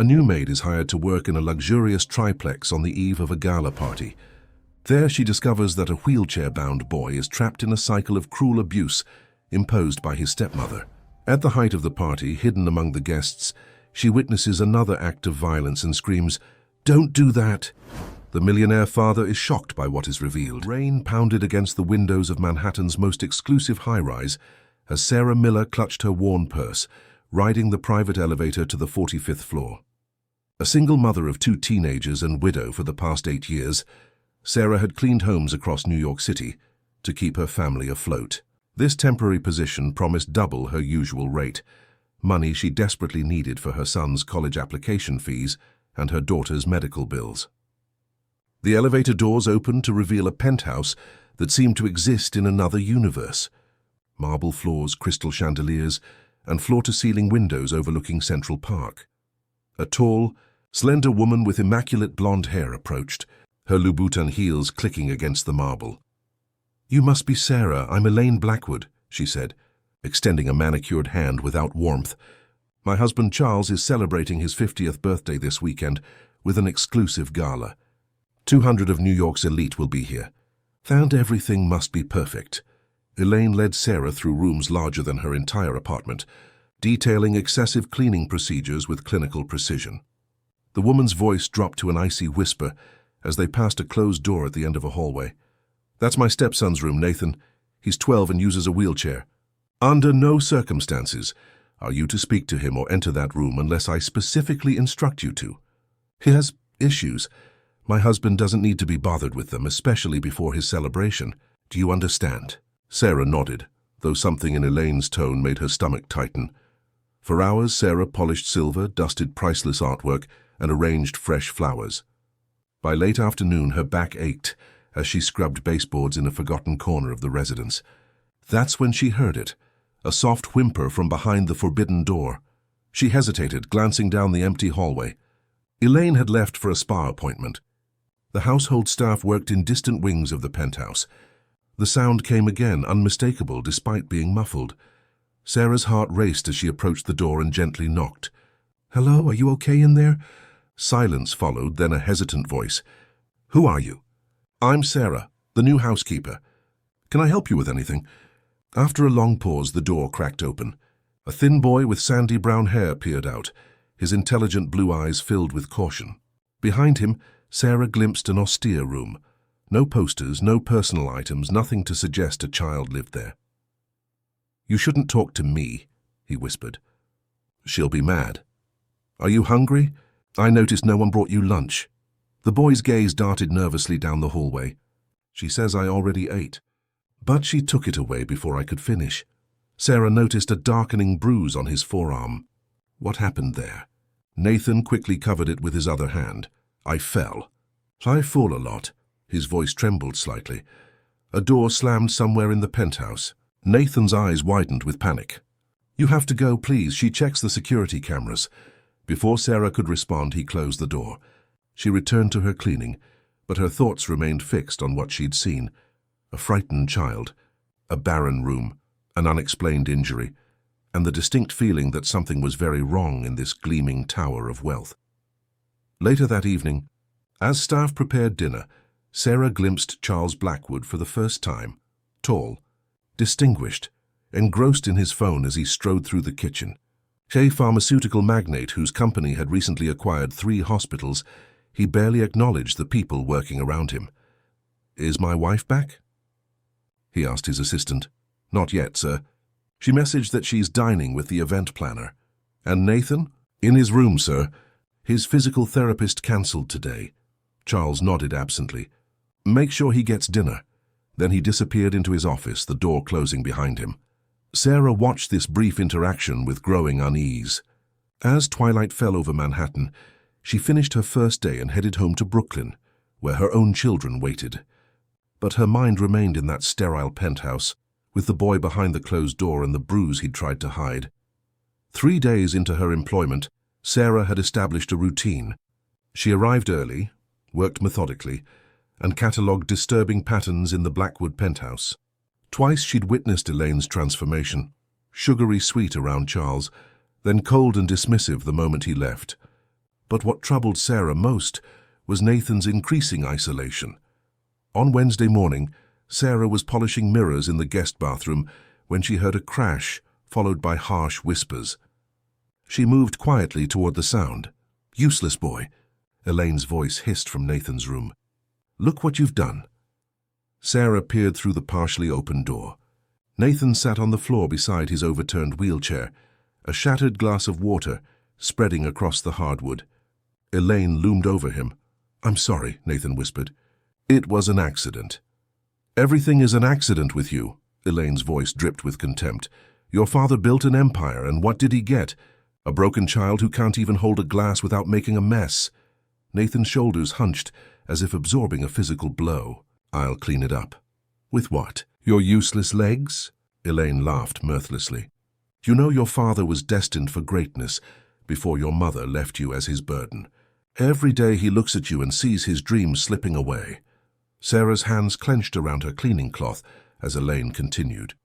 A new maid is hired to work in a luxurious triplex on the eve of a gala party. There she discovers that a wheelchair-bound boy is trapped in a cycle of cruel abuse imposed by his stepmother. At the height of the party, hidden among the guests, she witnesses another act of violence and screams, "Don't do that!" The millionaire father is shocked by what is revealed. Rain pounded against the windows of Manhattan's most exclusive high-rise as Sarah Miller clutched her worn purse, riding the private elevator to the 45th floor. A single mother of 2 teenagers and widow for the past 8 years, Sarah had cleaned homes across New York City to keep her family afloat. This temporary position promised double her usual rate, money she desperately needed for her son's college application fees and her daughter's medical bills. The elevator doors opened to reveal a penthouse that seemed to exist in another universe. Marble floors, crystal chandeliers, and floor-to-ceiling windows overlooking Central Park. A tall, slender woman with immaculate blonde hair approached, her Louboutin heels clicking against the marble. "You must be Sarah. I'm Elaine Blackwood," she said, extending a manicured hand without warmth. "My husband Charles is celebrating his 50th birthday this weekend with an exclusive gala. 200 of New York's elite will be here. And everything must be perfect." Elaine led Sarah through rooms larger than her entire apartment, detailing excessive cleaning procedures with clinical precision. The woman's voice dropped to an icy whisper as they passed a closed door at the end of a hallway. "That's my stepson's room, Nathan. He's 12 and uses a wheelchair. Under no circumstances are you to speak to him or enter that room unless I specifically instruct you to. He has issues. My husband doesn't need to be bothered with them, especially before his celebration. Do you understand?" Sarah nodded, though something in Elaine's tone made her stomach tighten. For hours, Sarah polished silver, dusted priceless artwork, and arranged fresh flowers. By late afternoon, her back ached as she scrubbed baseboards in a forgotten corner of the residence. That's when she heard it, a soft whimper from behind the forbidden door. She hesitated, glancing down the empty hallway. Elaine had left for a spa appointment. The household staff worked in distant wings of the penthouse. The sound came again, unmistakable despite being muffled. Sarah's heart raced as she approached the door and gently knocked. "Hello, are you okay in there?" Silence followed, then a hesitant voice. "Who are you?" "I'm Sarah, the new housekeeper. Can I help you with anything?" After a long pause, the door cracked open. A thin boy with sandy brown hair peered out, his intelligent blue eyes filled with caution. Behind him, Sarah glimpsed an austere room. No posters, no personal items, nothing to suggest a child lived there. "You shouldn't talk to me," he whispered. "She'll be mad." "Are you hungry? I noticed no one brought you lunch." The boy's gaze darted nervously down the hallway. "She says I already ate." But she took it away before I could finish. Sarah noticed a darkening bruise on his forearm. What happened there? Nathan quickly covered it with his other hand. "I fell." "I fall a lot." His voice trembled slightly. A door slammed somewhere in the penthouse. Nathan's eyes widened with panic. "You have to go, please. She checks the security cameras." Before Sarah could respond, he closed the door. She returned to her cleaning, but her thoughts remained fixed on what she'd seen. A frightened child, a barren room, an unexplained injury, and the distinct feeling that something was very wrong in this gleaming tower of wealth. Later that evening, as staff prepared dinner, Sarah glimpsed Charles Blackwood for the first time, tall, distinguished, engrossed in his phone as he strode through the kitchen. A pharmaceutical magnate whose company had recently acquired 3 hospitals, he barely acknowledged the people working around him. "Is my wife back?" he asked his assistant. "Not yet, sir. She messaged that she's dining with the event planner." "And Nathan?" "In his room, sir. His physical therapist cancelled today." Charles nodded absently. "Make sure he gets dinner." Then he disappeared into his office, the door closing behind him. Sarah watched this brief interaction with growing unease. As twilight fell over Manhattan, she finished her first day and headed home to Brooklyn, where her own children waited. But her mind remained in that sterile penthouse, with the boy behind the closed door and the bruise he'd tried to hide. 3 days into her employment, Sarah had established a routine. She arrived early, worked methodically, and catalogued disturbing patterns in the Blackwood penthouse. Twice she'd witnessed Elaine's transformation, sugary sweet around Charles, then cold and dismissive the moment he left. But what troubled Sarah most was Nathan's increasing isolation. On Wednesday morning, Sarah was polishing mirrors in the guest bathroom when she heard a crash, followed by harsh whispers. She moved quietly toward the sound. "Useless boy," Elaine's voice hissed from Nathan's room. "Look what you've done." Sarah peered through the partially open door. Nathan sat on the floor beside his overturned wheelchair, a shattered glass of water spreading across the hardwood. Elaine loomed over him. "I'm sorry," Nathan whispered. "It was an accident." "Everything is an accident with you," Elaine's voice dripped with contempt. "Your father built an empire, and what did he get? A broken child who can't even hold a glass without making a mess." Nathan's shoulders hunched, as if absorbing a physical blow. "I'll clean it up." "With what? Your useless legs?" Elaine laughed mirthlessly. "You know your father was destined for greatness before your mother left you as his burden. Every day he looks at you and sees his dreams slipping away." Sarah's hands clenched around her cleaning cloth as Elaine continued.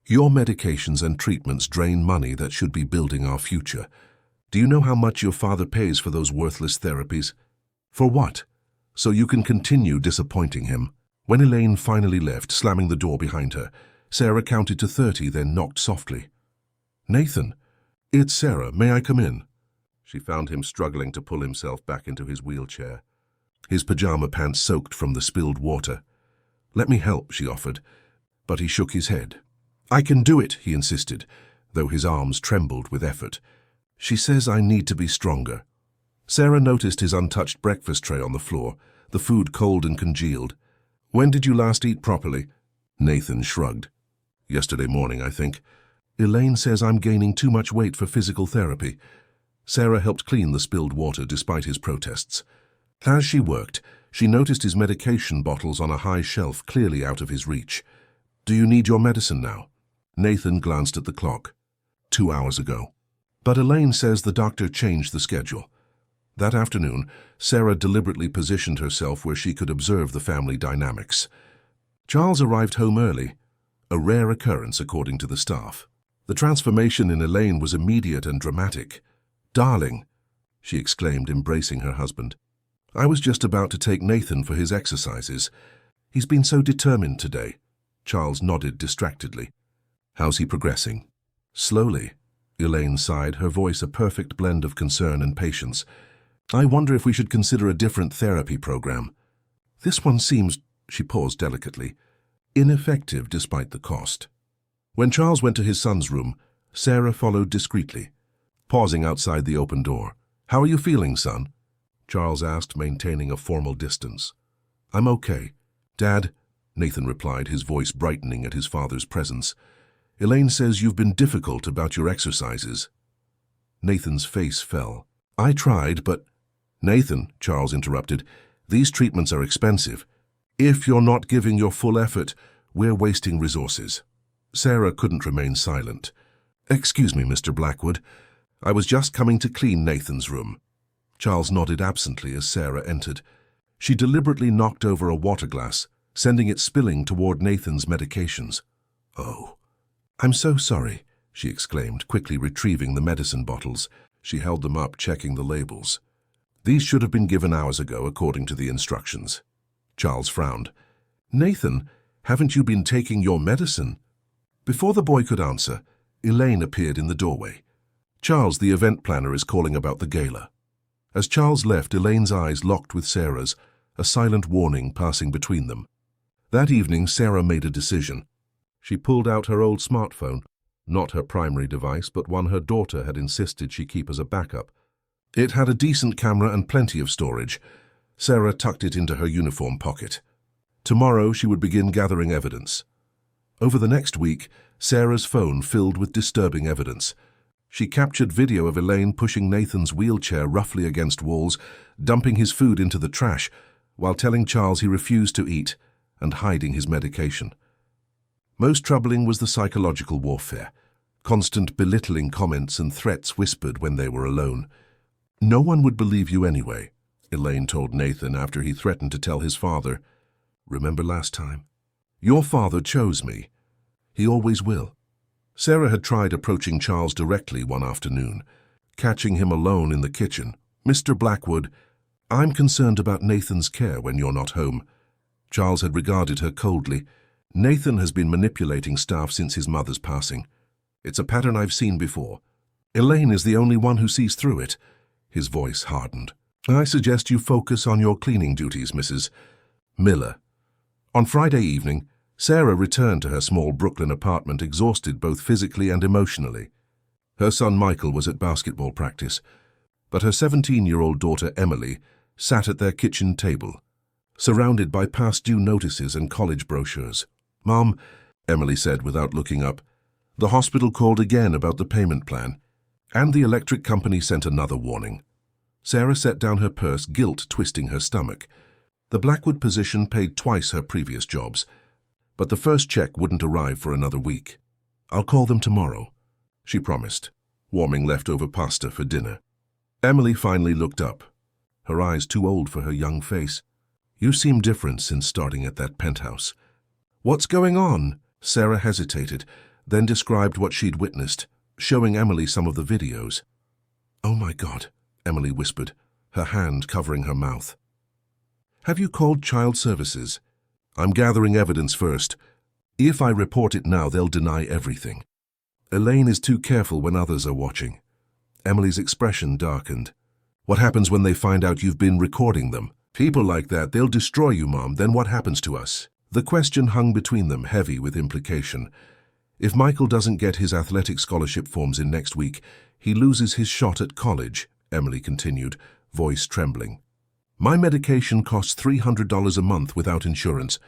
"Your medications and treatments drain money that should be building our future. Do you know how much your father pays for those worthless therapies? For what? So you can continue disappointing him." When Elaine finally left, slamming the door behind her, Sarah counted to 30, then knocked softly. "Nathan, it's Sarah. May I come in?" She found him struggling to pull himself back into his wheelchair. His pajama pants soaked from the spilled water. "Let me help," she offered, but he shook his head. "I can do it," he insisted, though his arms trembled with effort. "She says I need to be stronger." Sarah noticed his untouched breakfast tray on the floor, the food cold and congealed. "When did you last eat properly?" Nathan shrugged. "Yesterday morning, I think. Elaine says I'm gaining too much weight for physical therapy." Sarah helped clean the spilled water despite his protests. As she worked, she noticed his medication bottles on a high shelf clearly out of his reach. "Do you need your medicine now?" Nathan glanced at the clock. 2 hours ago. But Elaine says the doctor changed the schedule. That afternoon, Sarah deliberately positioned herself where she could observe the family dynamics. Charles arrived home early, a rare occurrence according to the staff. The transformation in Elaine was immediate and dramatic. "Darling," she exclaimed, embracing her husband. "I was just about to take Nathan for his exercises. He's been so determined today." Charles nodded distractedly. "How's he progressing?" "Slowly," Elaine sighed, her voice a perfect blend of concern and patience. "I wonder if we should consider a different therapy program. This one seems," she paused delicately, "ineffective despite the cost." When Charles went to his son's room, Sarah followed discreetly, pausing outside the open door. "How are you feeling, son?" Charles asked, maintaining a formal distance. "I'm okay, Dad," Nathan replied, his voice brightening at his father's presence. "Elaine says you've been difficult about your exercises." Nathan's face fell. "I tried, but—" "Nathan," Charles interrupted, "these treatments are expensive. If you're not giving your full effort, we're wasting resources." Sarah couldn't remain silent. "Excuse me, Mr. Blackwood. I was just coming to clean Nathan's room." Charles nodded absently as Sarah entered. She deliberately knocked over a water glass, sending it spilling toward Nathan's medications. "Oh, I'm so sorry," she exclaimed, quickly retrieving the medicine bottles. She held them up, checking the labels. "These should have been given hours ago, according to the instructions." Charles frowned. "Nathan, haven't you been taking your medicine?" Before the boy could answer, Elaine appeared in the doorway. "Charles, the event planner, is calling about the gala." As Charles left, Elaine's eyes locked with Sarah's, a silent warning passing between them. That evening, Sarah made a decision. She pulled out her old smartphone, not her primary device, but one her daughter had insisted she keep as a backup. It had a decent camera and plenty of storage. Sarah tucked it into her uniform pocket. Tomorrow, she would begin gathering evidence. Over the next week, Sarah's phone filled with disturbing evidence. She captured video of Elaine pushing Nathan's wheelchair roughly against walls, dumping his food into the trash, while telling Charles he refused to eat, and hiding his medication. Most troubling was the psychological warfare, constant belittling comments and threats whispered when they were alone. "No one would believe you anyway," Elaine told Nathan after he threatened to tell his father. "Remember last time? Your father chose me. He always will." Sarah had tried approaching Charles directly one afternoon, catching him alone in the kitchen, "Mr. Blackwood, I'm concerned about Nathan's care when you're not home." Charles had regarded her coldly. "Nathan has been manipulating staff since his mother's passing. It's a pattern I've seen before. Elaine is the only one who sees through it." His voice hardened. "I suggest you focus on your cleaning duties, Mrs. Miller." On Friday evening, Sarah returned to her small Brooklyn apartment exhausted both physically and emotionally. Her son Michael was at basketball practice, but her 17-year-old daughter Emily sat at their kitchen table, surrounded by past-due notices and college brochures. "Mom," Emily said without looking up, "the hospital called again about the payment plan, and the electric company sent another warning." Sarah set down her purse, guilt twisting her stomach. The Blackwood position paid twice her previous jobs, but the first check wouldn't arrive for another week. "I'll call them tomorrow," she promised, warming leftover pasta for dinner. Emily finally looked up, her eyes too old for her young face. "You seem different since starting at that penthouse." "What's going on?" Sarah hesitated, then described what she'd witnessed, showing Emily some of the videos. "Oh my God," Emily whispered, her hand covering her mouth. "Have you called child services?" "I'm gathering evidence first. If I report it now, they'll deny everything. Elaine is too careful when others are watching." Emily's expression darkened. "What happens when they find out you've been recording them?" "People like that, they'll destroy you, Mom. Then what happens to us?" The question hung between them, heavy with implication. If Michael doesn't get his athletic scholarship forms in next week, he loses his shot at college, Emily continued, voice trembling. "My medication costs $300 a month without insurance.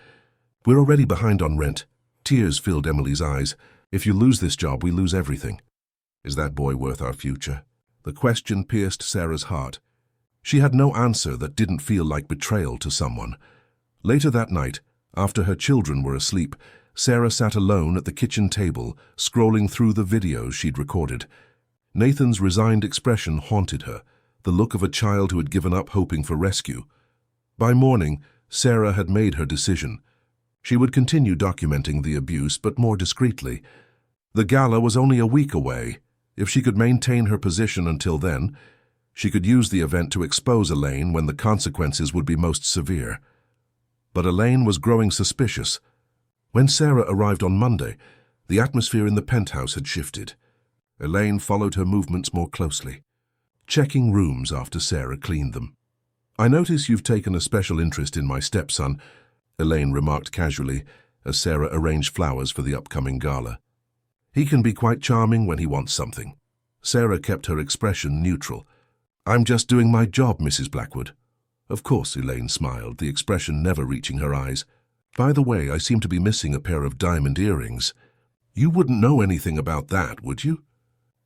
We're already behind on rent." Tears filled Emily's eyes. "If you lose this job, we lose everything. Is that boy worth our future?" The question pierced Sarah's heart. She had no answer that didn't feel like betrayal to someone. Later that night, after her children were asleep, Sarah sat alone at the kitchen table, scrolling through the videos she'd recorded. Nathan's resigned expression haunted her, the look of a child who had given up hoping for rescue. By morning, Sarah had made her decision. She would continue documenting the abuse, but more discreetly. The gala was only a week away. If she could maintain her position until then, she could use the event to expose Elaine when the consequences would be most severe. But Elaine was growing suspicious. When Sarah arrived on Monday, the atmosphere in the penthouse had shifted. Elaine followed her movements more closely, checking rooms after Sarah cleaned them. "I notice you've taken a special interest in my stepson," Elaine remarked casually as Sarah arranged flowers for the upcoming gala. "He can be quite charming when he wants something." Sarah kept her expression neutral. "I'm just doing my job, Mrs. Blackwood." "Of course," Elaine smiled, the expression never reaching her eyes. "By the way, I seem to be missing a pair of diamond earrings. You wouldn't know anything about that, would you?"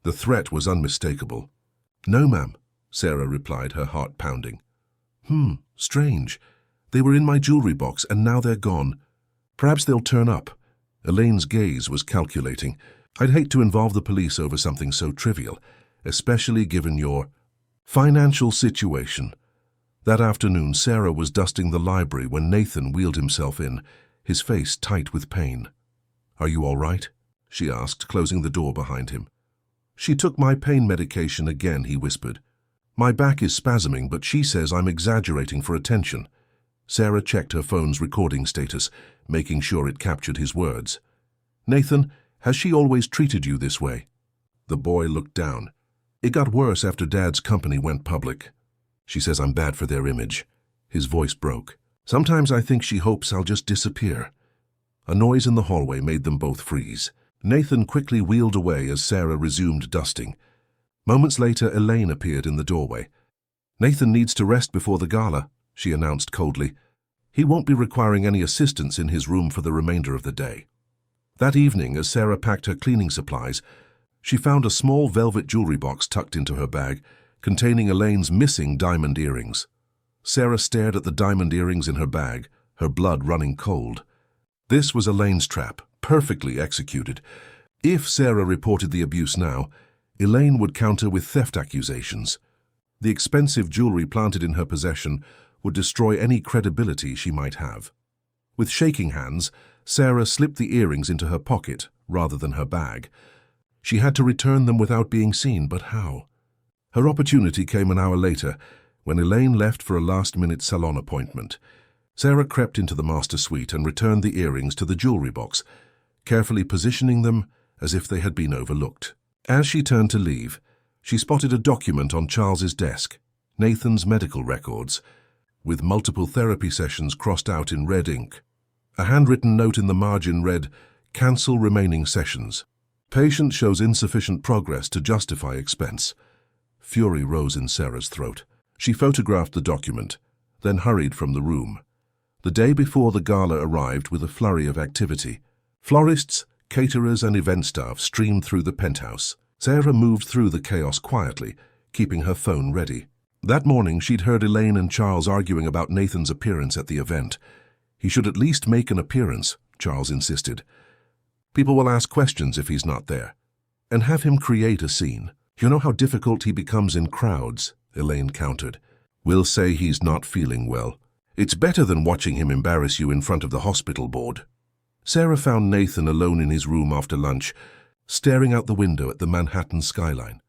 The threat was unmistakable. "No, ma'am," Sarah replied, her heart pounding. Strange. They were in my jewelry box and now they're gone. Perhaps they'll turn up." Elaine's gaze was calculating. "I'd hate to involve the police over something so trivial, especially given your financial situation." That afternoon, Sarah was dusting the library when Nathan wheeled himself in, his face tight with pain. "Are you all right?" she asked, closing the door behind him. "She took my pain medication again," he whispered. "My back is spasming, but she says I'm exaggerating for attention." Sarah checked her phone's recording status, making sure it captured his words. "Nathan, has she always treated you this way?" The boy looked down. "It got worse after Dad's company went public. She says I'm bad for their image." His voice broke. "Sometimes I think she hopes I'll just disappear." A noise in the hallway made them both freeze. Nathan quickly wheeled away as Sarah resumed dusting. Moments later, Elaine appeared in the doorway. "Nathan needs to rest before the gala," she announced coldly. "He won't be requiring any assistance in his room for the remainder of the day." That evening, as Sarah packed her cleaning supplies, she found a small velvet jewelry box tucked into her bag, containing Elaine's missing diamond earrings. Sarah stared at the diamond earrings in her bag, her blood running cold. This was Elaine's trap, perfectly executed. If Sarah reported the abuse now, Elaine would counter with theft accusations. The expensive jewelry planted in her possession would destroy any credibility she might have. With shaking hands, Sarah slipped the earrings into her pocket rather than her bag. She had to return them without being seen, but how? Her opportunity came an hour later, when Elaine left for a last-minute salon appointment. Sarah crept into the master suite and returned the earrings to the jewelry box, carefully positioning them as if they had been overlooked. As she turned to leave, she spotted a document on Charles's desk, Nathan's medical records, with multiple therapy sessions crossed out in red ink. A handwritten note in the margin read, "Cancel remaining sessions. Patient shows insufficient progress to justify expense." Fury rose in Sarah's throat. She photographed the document, then hurried from the room. The day before the gala arrived with a flurry of activity. Florists, caterers and event staff streamed through the penthouse. Sarah moved through the chaos quietly, keeping her phone ready. That morning she'd heard Elaine and Charles arguing about Nathan's appearance at the event. "He should at least make an appearance," Charles insisted. "People will ask questions if he's not there. And have him create a scene. You know how difficult he becomes in crowds," Elaine countered. "We'll say he's not feeling well. It's better than watching him embarrass you in front of the hospital board." Sarah found Nathan alone in his room after lunch, staring out the window at the Manhattan skyline.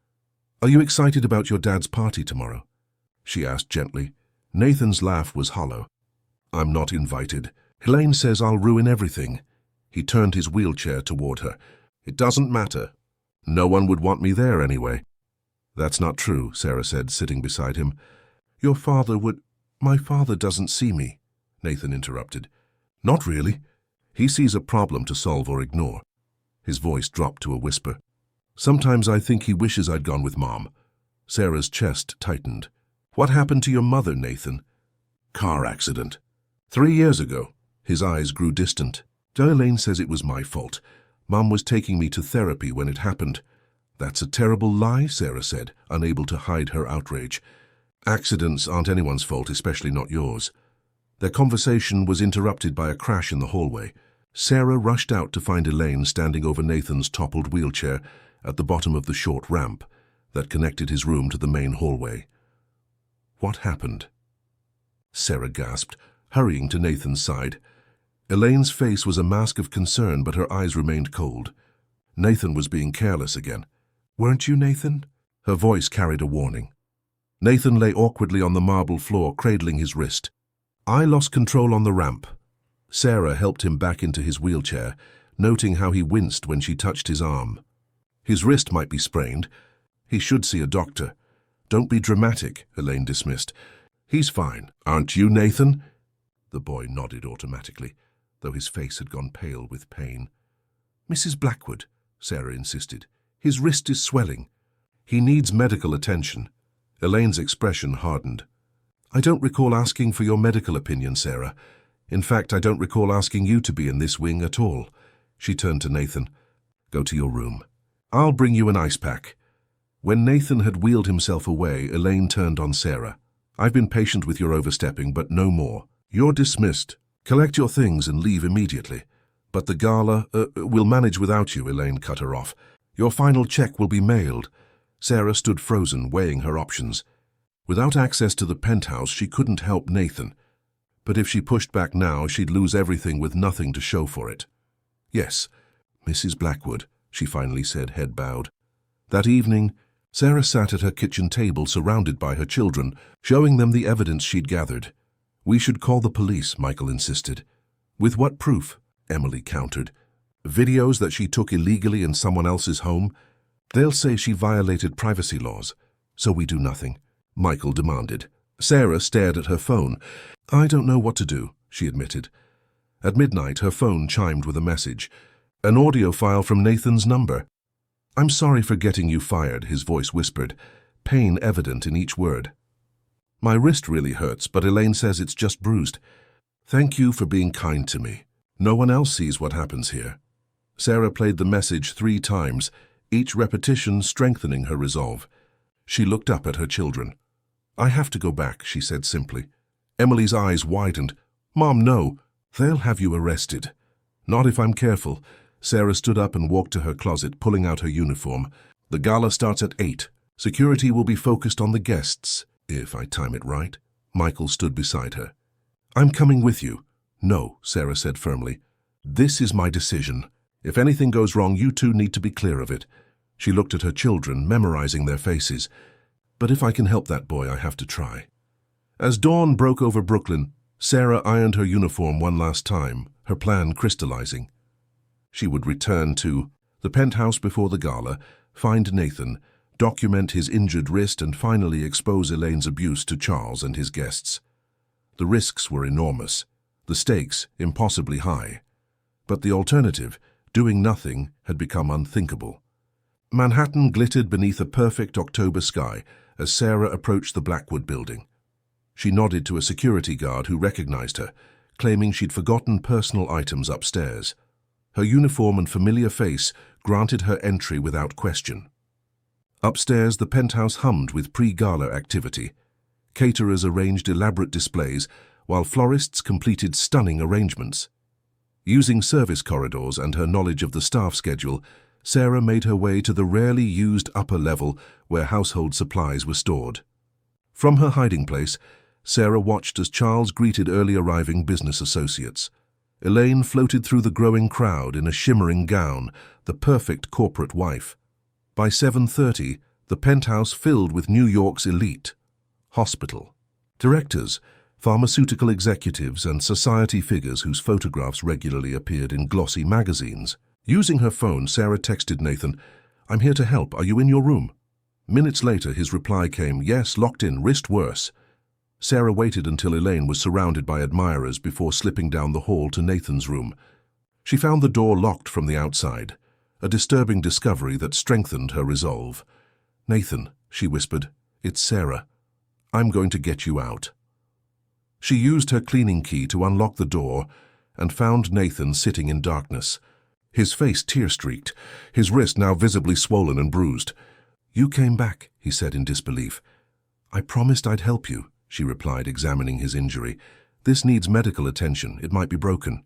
"Are you excited about your dad's party tomorrow?" she asked gently. Nathan's laugh was hollow. "I'm not invited. Elaine says I'll ruin everything." He turned his wheelchair toward her. "It doesn't matter. No one would want me there anyway." "That's not true," Sarah said, sitting beside him. "Your father would—" "My father doesn't see me," Nathan interrupted. "Not really. He sees a problem to solve or ignore." His voice dropped to a whisper. "Sometimes I think he wishes I'd gone with Mom." Sarah's chest tightened. "What happened to your mother, Nathan?" "Car accident. 3 years ago." His eyes grew distant. "Elaine says it was my fault. Mom was taking me to therapy when it happened." "That's a terrible lie," Sarah said, unable to hide her outrage. "Accidents aren't anyone's fault, especially not yours." Their conversation was interrupted by a crash in the hallway. Sarah rushed out to find Elaine standing over Nathan's toppled wheelchair at the bottom of the short ramp that connected his room to the main hallway. "What happened?" Sarah gasped, hurrying to Nathan's side. Elaine's face was a mask of concern, but her eyes remained cold. Nathan was being careless again. "Weren't you, Nathan?" Her voice carried a warning. Nathan lay awkwardly on the marble floor, cradling his wrist. "I lost control on the ramp." Sarah helped him back into his wheelchair, noting how he winced when she touched his arm. "His wrist might be sprained. He should see a doctor." "Don't be dramatic," Elaine dismissed. "He's fine. Aren't you, Nathan?" The boy nodded automatically, though his face had gone pale with pain. "Mrs. Blackwood," Sarah insisted. "His wrist is swelling. He needs medical attention." Elaine's expression hardened. "I don't recall asking for your medical opinion, Sarah. In fact, I don't recall asking you to be in this wing at all." She turned to Nathan. "Go to your room. I'll bring you an ice pack." When Nathan had wheeled himself away, Elaine turned on Sarah. "I've been patient with your overstepping, but no more. You're dismissed. Collect your things and leave immediately." "But the gala, we'll manage without you," Elaine cut her off. "Your final check will be mailed." Sarah stood frozen, weighing her options. Without access to the penthouse, she couldn't help Nathan. But if she pushed back now, she'd lose everything with nothing to show for it. "Yes, Mrs. Blackwood," she finally said, head bowed. That evening, Sarah sat at her kitchen table surrounded by her children, showing them the evidence she'd gathered. "We should call the police," Michael insisted. "With what proof?" Emily countered. "Videos that she took illegally in someone else's home? They'll say she violated privacy laws. So we do nothing," Michael demanded. Sarah stared at her phone. "I don't know what to do," she admitted. At midnight, her phone chimed with a message. An audio file from Nathan's number. "I'm sorry for getting you fired," his voice whispered, pain evident in each word. "My wrist really hurts, but Elaine says it's just bruised. Thank you for being kind to me. No one else sees what happens here." Sarah played the message 3 times, each repetition strengthening her resolve. She looked up at her children. "I have to go back," she said simply. Emily's eyes widened. "Mom, no. They'll have you arrested." "Not if I'm careful." Sarah stood up and walked to her closet, pulling out her uniform. "The gala starts at 8. Security will be focused on the guests, if I time it right." Michael stood beside her. "I'm coming with you." "No," Sarah said firmly. "This is my decision. If anything goes wrong, you two need to be clear of it." She looked at her children, memorizing their faces. But if I can help that boy, I have to try. As dawn broke over Brooklyn, Sarah ironed her uniform one last time, her plan crystallizing. She would return to the penthouse before the gala, find Nathan, document his injured wrist, and finally expose Elaine's abuse to Charles and his guests. The risks were enormous, the stakes impossibly high. But the alternative, doing nothing, had become unthinkable. Manhattan glittered beneath a perfect October sky as Sarah approached the Blackwood building. She nodded to a security guard who recognized her, claiming she'd forgotten personal items upstairs. Her uniform and familiar face granted her entry without question. Upstairs, the penthouse hummed with pre-gala activity. Caterers arranged elaborate displays, while florists completed stunning arrangements. Using service corridors and her knowledge of the staff schedule, Sarah made her way to the rarely used upper level where household supplies were stored. From her hiding place, Sarah watched as Charles greeted early arriving business associates. Elaine floated through the growing crowd in a shimmering gown, the perfect corporate wife. By 7:30, the penthouse filled with New York's elite. Hospital directors, pharmaceutical executives, and society figures whose photographs regularly appeared in glossy magazines. Using her phone, Sarah texted Nathan, "I'm here to help. Are you in your room?" Minutes later, his reply came, "Yes, locked in, wrist worse." Sarah waited until Elaine was surrounded by admirers before slipping down the hall to Nathan's room. She found the door locked from the outside, a disturbing discovery that strengthened her resolve. "Nathan," she whispered, "it's Sarah. I'm going to get you out." She used her cleaning key to unlock the door and found Nathan sitting in darkness. His face tear-streaked, his wrist now visibly swollen and bruised. "You came back," he said in disbelief. "I promised I'd help you," she replied, examining his injury. "This needs medical attention. It might be broken."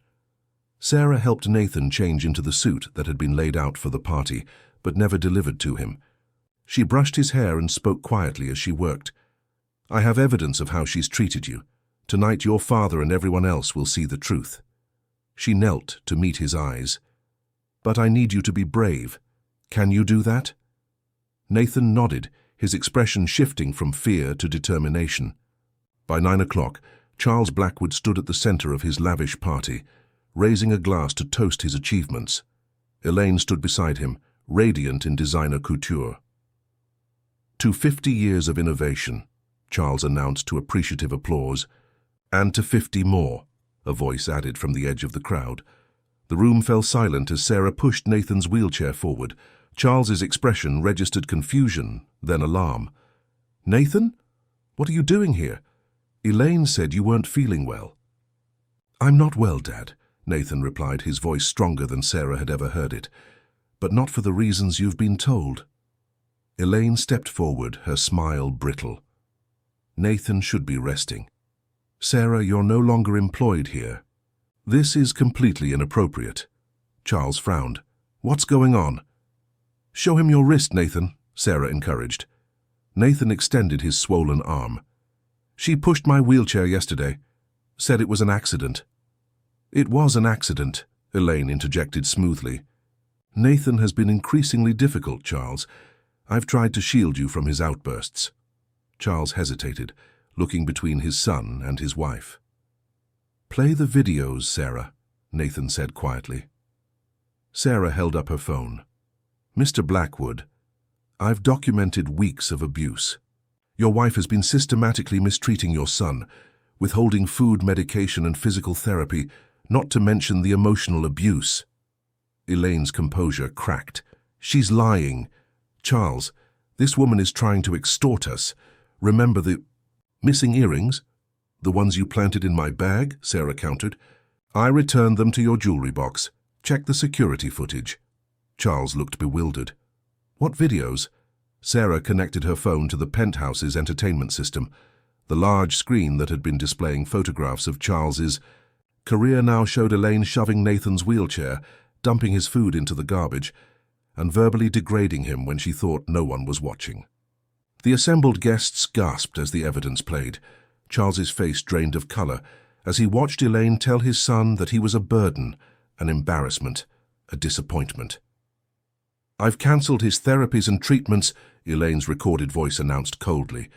Sarah helped Nathan change into the suit that had been laid out for the party, but never delivered to him. She brushed his hair and spoke quietly as she worked. "I have evidence of how she's treated you. Tonight your father and everyone else will see the truth." She knelt to meet his eyes. "But I need you to be brave. Can you do that?" Nathan nodded, his expression shifting from fear to determination. By 9 o'clock, Charles Blackwood stood at the center of his lavish party, raising a glass to toast his achievements. Elaine stood beside him, radiant in designer couture. "To 50 years of innovation," Charles announced to appreciative applause. "And to 50 more," a voice added from the edge of the crowd. The room fell silent as Sarah pushed Nathan's wheelchair forward. Charles's expression registered confusion, then alarm. "Nathan? What are you doing here? Elaine said you weren't feeling well." "I'm not well, Dad," Nathan replied, his voice stronger than Sarah had ever heard it. "But not for the reasons you've been told." Elaine stepped forward, her smile brittle. "Nathan should be resting. Sarah, you're no longer employed here." "This is completely inappropriate." Charles frowned. "What's going on?" "Show him your wrist, Nathan," Sarah encouraged. Nathan extended his swollen arm. "She pushed my wheelchair yesterday. Said it was an accident." "It was an accident," Elaine interjected smoothly. "Nathan has been increasingly difficult, Charles. I've tried to shield you from his outbursts." Charles hesitated, looking between his son and his wife. "Play the videos, Sarah," Nathan said quietly. Sarah held up her phone. "Mr. Blackwood, I've documented weeks of abuse. Your wife has been systematically mistreating your son, withholding food, medication, and physical therapy, not to mention the emotional abuse." Elaine's composure cracked. "She's lying. Charles, this woman is trying to extort us. Remember the missing earrings? The ones you planted in my bag," Sarah countered. "I returned them to your jewelry box. Check the security footage." Charles looked bewildered. "What videos?" Sarah connected her phone to the penthouse's entertainment system. The large screen that had been displaying photographs of Charles's career now showed Elaine shoving Nathan's wheelchair, dumping his food into the garbage, and verbally degrading him when she thought no one was watching. The assembled guests gasped as the evidence played. Charles's face drained of color as he watched Elaine tell his son that he was a burden, an embarrassment, a disappointment. I've cancelled his therapies and treatments, Elaine's recorded voice announced coldly.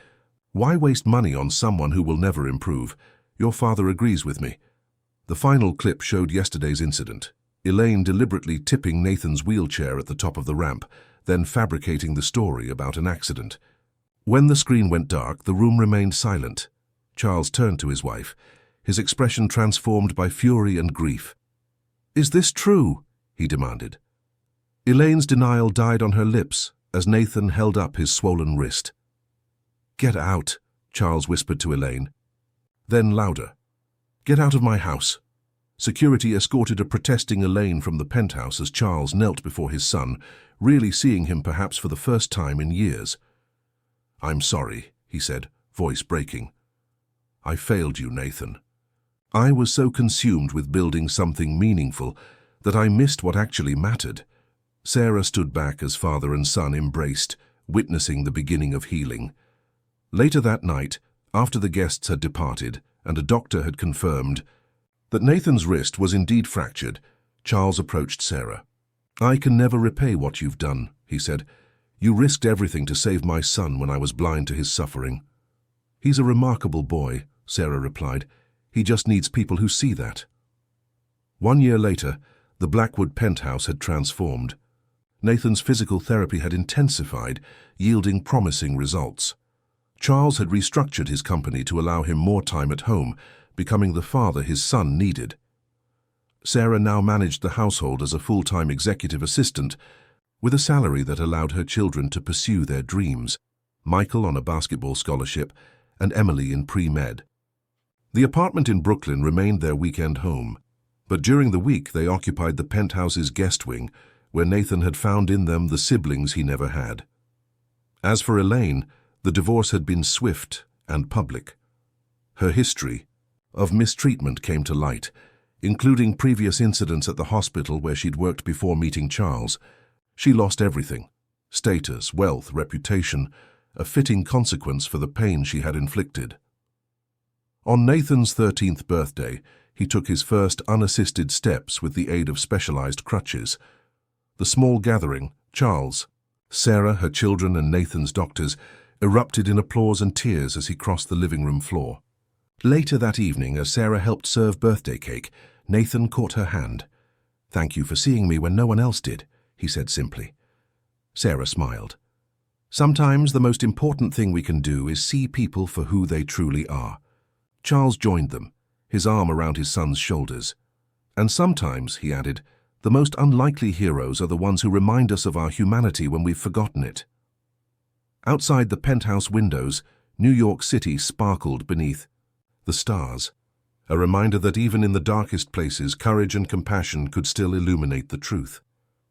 Why waste money on someone who will never improve? Your father agrees with me. The final clip showed yesterday's incident. Elaine deliberately tipping Nathan's wheelchair at the top of the ramp, then fabricating the story about an accident. When the screen went dark, the room remained silent. Charles turned to his wife, his expression transformed by fury and grief. Is this true? He demanded. Elaine's denial died on her lips as Nathan held up his swollen wrist. Get out, Charles whispered to Elaine. Then louder. Get out of my house. Security escorted a protesting Elaine from the penthouse as Charles knelt before his son, really seeing him perhaps for the first time in years. I'm sorry, he said, voice breaking. I failed you, Nathan. I was so consumed with building something meaningful that I missed what actually mattered. Sarah stood back as father and son embraced, witnessing the beginning of healing. Later that night, after the guests had departed and a doctor had confirmed that Nathan's wrist was indeed fractured, Charles approached Sarah. I can never repay what you've done, he said. You risked everything to save my son when I was blind to his suffering. He's a remarkable boy, Sarah replied. He just needs people who see that. 1 year later, the Blackwood penthouse had transformed. Nathan's physical therapy had intensified, yielding promising results. Charles had restructured his company to allow him more time at home, becoming the father his son needed. Sarah now managed the household as a full-time executive assistant, with a salary that allowed her children to pursue their dreams, Michael on a basketball scholarship and Emily in pre-med. The apartment in Brooklyn remained their weekend home, but during the week they occupied the penthouse's guest wing, where Nathan had found in them the siblings he never had. As for Elaine, the divorce had been swift and public. Her history of mistreatment came to light, including previous incidents at the hospital where she'd worked before meeting Charles. She lost everything: status, wealth, reputation, a fitting consequence for the pain she had inflicted. On Nathan's 13th birthday, he took his first unassisted steps with the aid of specialized crutches. The small gathering, Charles, Sarah, her children, and Nathan's doctors, erupted in applause and tears as he crossed the living room floor. Later that evening, as Sarah helped serve birthday cake, Nathan caught her hand. "Thank you for seeing me when no one else did," he said simply. Sarah smiled. "Sometimes the most important thing we can do is see people for who they truly are." Charles joined them, his arm around his son's shoulders. "And sometimes," he added, "the most unlikely heroes are the ones who remind us of our humanity when we've forgotten it." Outside the penthouse windows, New York City sparkled beneath the stars, a reminder that even in the darkest places, courage and compassion could still illuminate the truth.